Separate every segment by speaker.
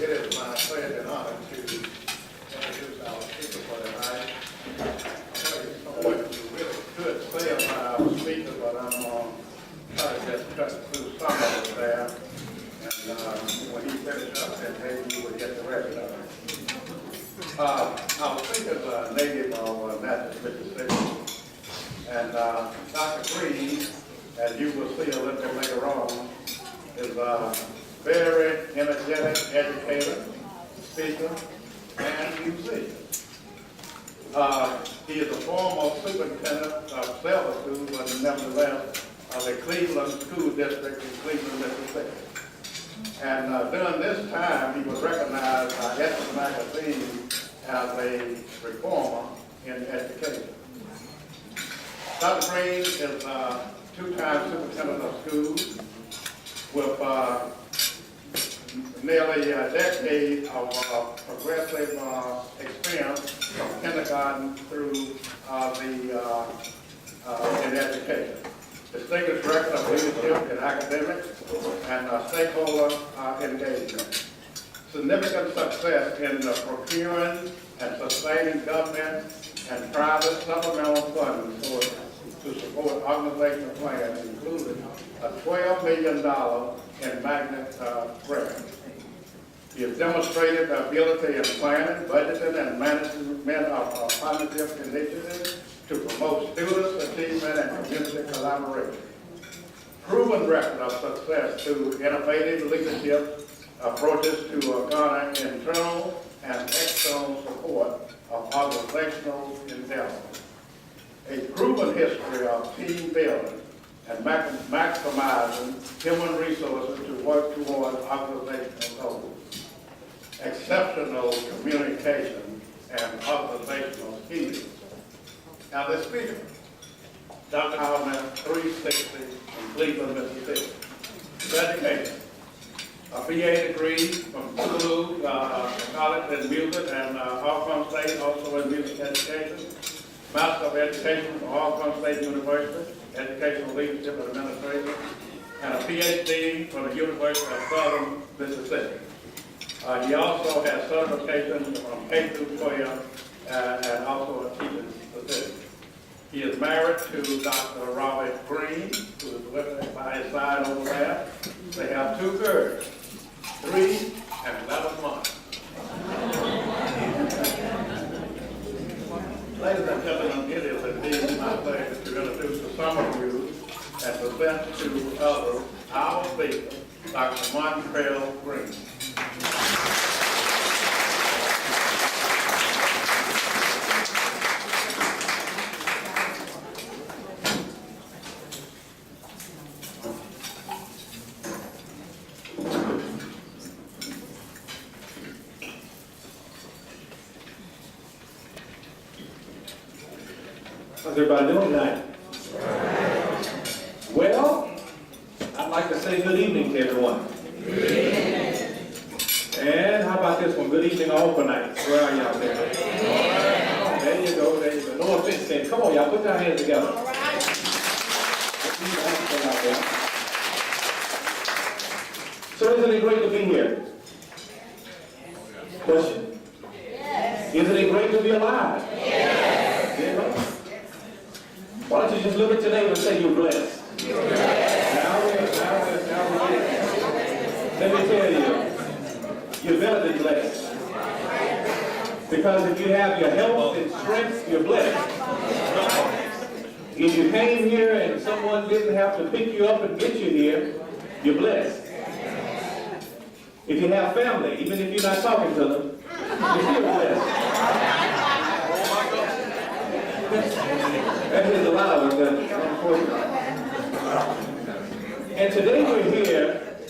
Speaker 1: It is my pleasure and honor to introduce our speaker for tonight. I'll tell you something you really could say about our speaker, but I'm going to try to just cut through some of it there. And when he finishes up, then maybe you will get the rest of it. Our speaker is a native of Natchez, Mississippi. And Dr. Green, as you will see a little bit later on, is a very energetic educator, speaker, and musician. He is a former superintendent of several schools, but nevertheless of the Cleveland School District in Cleveland, Mississippi. And during this time, he was recognized by ASU magazine as a reformer in education. Dr. Green is a two-time superintendent of schools with nearly a decade of progressive experience from kindergarten through in education. Distinguished record of leadership in academics and stakeholder engagement. Significant success in procuring and sustaining government and private supplemental funding sources to support organizational plans, including a $12 million in magnet grant. He has demonstrated the ability in planning, budgeting, and management of partnership initiatives to promote students' achievement and community collaboration. Proven record of success through innovative leadership approaches to garner internal and external support of organizational endeavors. A proven history of team building and maximizing human resources to work towards organizational goals. Exceptional communication and organizational skills. Now the speaker, Dr. Alumni 360 in Cleveland, Mississippi. His education, a BA degree from Toulouse College in music and Alcorn State, also in music education. Master of Education from Alcorn State University, Educational Leadership and Administration, and a PhD from the University of Southern Mississippi. He also has certifications from K through 12 and also a teaching certificate. He is married to Dr. Robert Green, who is with by his side over there. They have 2 girls, 3 and 11 months. Ladies and gentlemen, it is indeed my pleasure to introduce to some of you and present to others our speaker, Dr. Montrell Green.
Speaker 2: How's everybody doing tonight? Well, I'd like to say good evening to everyone. Good evening. And how about this one? Good evening all for night. Where are y'all there? There you go, there you go. No offense, then. Come on, y'all, put your hands together. All right. So isn't it great to be here? Question? Yes. Isn't it great to be alive? Yes. Yeah. Why don't you just look at your neighbor and say you're blessed? You're blessed. Now, let me tell you, you're better than blessed. Because if you have your health and strength, you're blessed. If you came here and someone didn't have to pick you up and get you here, you're blessed. If you have family, even if you're not talking to them, you're still blessed. That is a lot of us, unfortunately. And today we're here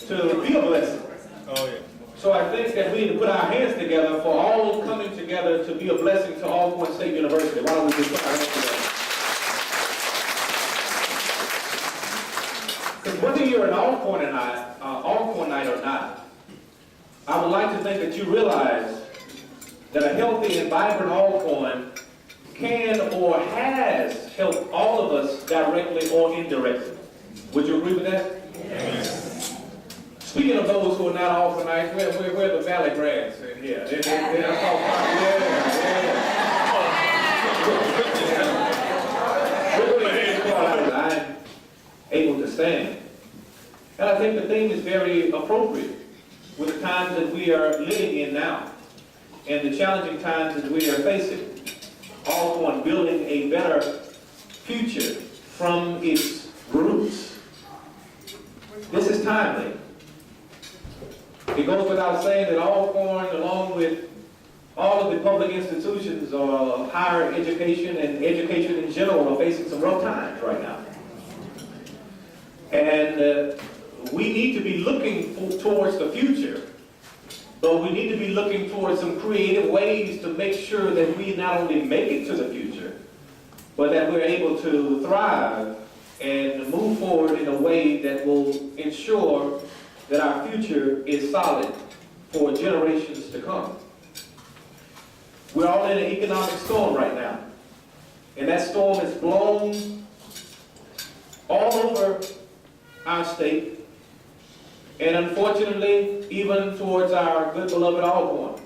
Speaker 2: to be a blessing. Oh, yeah. So I think that we need to put our hands together for all coming together to be a blessing to Alcorn State University. Why don't we just put our hands together? Because whether you're an Alcornite or not, I would like to think that you realize that a healthy and vibrant Alcorn can or has helped all of us directly or indirectly. Would you agree with that? Yes. Speaking of those who are not alumni, where the valley grass in here? I'm able to stand. And I think the theme is very appropriate with the times that we are living in now and the challenging times that we are facing. All on building a better future from its roots. This is timely. It goes without saying that Alcorn, along with all of the public institutions of higher education and education in general, are facing some rough times right now. And we need to be looking towards the future, but we need to be looking towards some creative ways to make sure that we not only make it to the future, but that we're able to thrive and move forward in a way that will ensure that our future is solid for generations to come. We're all in an economic storm right now, and that storm has blown all over our state, and unfortunately, even towards our good beloved Alcorn.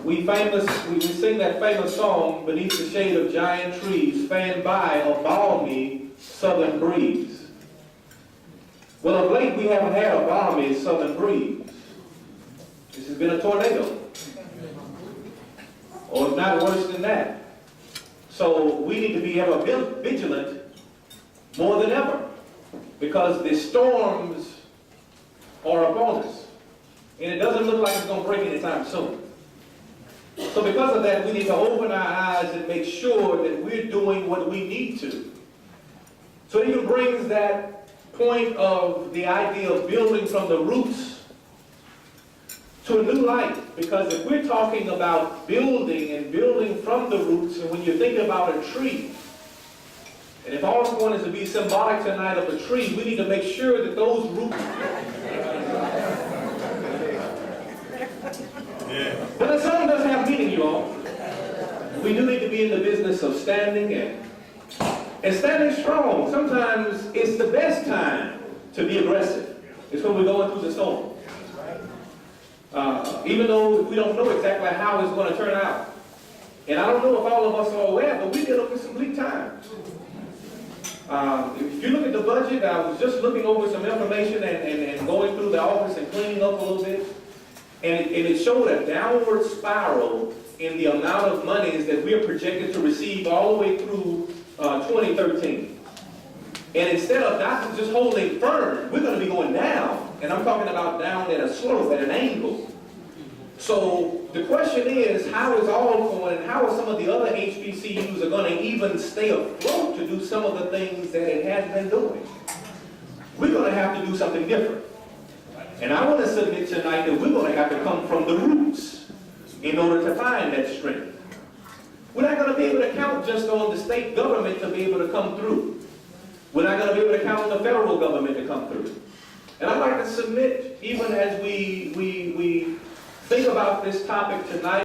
Speaker 2: We sing that famous song, "Beneath the Shade of Giant Trees, fanned by a balmy southern breeze." Well, of late, we haven't had a balmy southern breeze. This has been a tornado. Or if not worse than that. So we need to be ever vigilant more than ever, because the storms are upon us. And it doesn't look like it's going to break anytime soon. So because of that, we need to open our eyes and make sure that we're doing what we need to. So it even brings that point of the idea of building from the roots to a new light. Because if we're talking about building and building from the roots, and when you think about a tree, and if Alcorn is to be symbolic tonight of a tree, we need to make sure that those roots... But the song does have meaning, you all. We do need to be in the business of standing and standing strong. Sometimes it's the best time to be aggressive. It's when we're going through the storm. Even though we don't know exactly how it's going to turn out. And I don't know if all of us are aware, but we're dealing with some bleak times. If you look at the budget, I was just looking over some information and going through the office and cleaning up a little bit. And it showed a downward spiral in the amount of monies that we are projected to receive all the way through 2013. And instead of not just holding firm, we're going to be going down. And I'm talking about down at a slope, at an angle. So the question is, how is Alcorn and how are some of the other HBCUs are going to even stay afloat to do some of the things that it has been doing? We're going to have to do something different. And I want to submit tonight that we're going to have to come from the roots in order to find that strength. We're not going to be able to count just on the state government to be able to come through. We're not going to be able to count on the federal government to come through. And I'd like to submit, even as we think about this topic tonight,